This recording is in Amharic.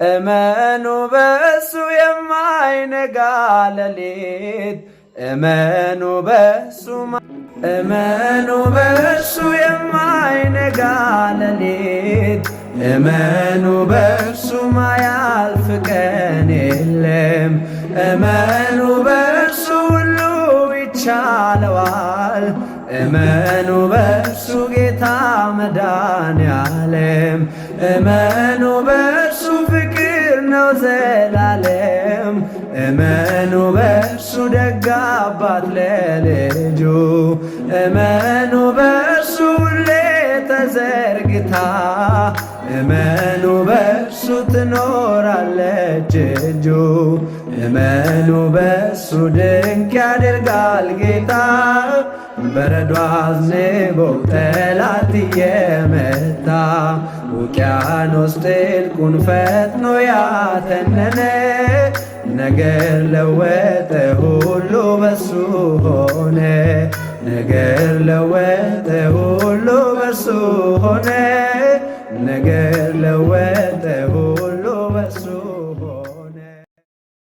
እመኑ በሱ የማይነጋ ሌሊት እመኑ በሱ የማይነጋ ሌሊት እመኑ በሱ ማያልፍ ቀን የለም። እመኑ በሱ ሁሉ ይቻለዋል። እመኑ በሱ ጌታ መድኃኔዓለም። እመኑ በሱ ፍቅር ነው ዘላለም። እመኑ በሱ ደግ አባት ለልጁ። እመኑ በሱ ሁሌ ተዘርግታ እመኑ በሱ ትኖራለች እጁ። እመኑ በሱ ድንቅ ያደርጋል ጌታ። በረዶ አዝንቦ ጠላት እየመታ ውቅያኖስ ጥልቁን ፈጥኖ ያተነነ ነገር ለወጠ ሁሉ በሱ ሆነ። ነገር ለወጠ ሁሉ በሱ ሆነ። ነገር ለወጠ ሁሉ በሱ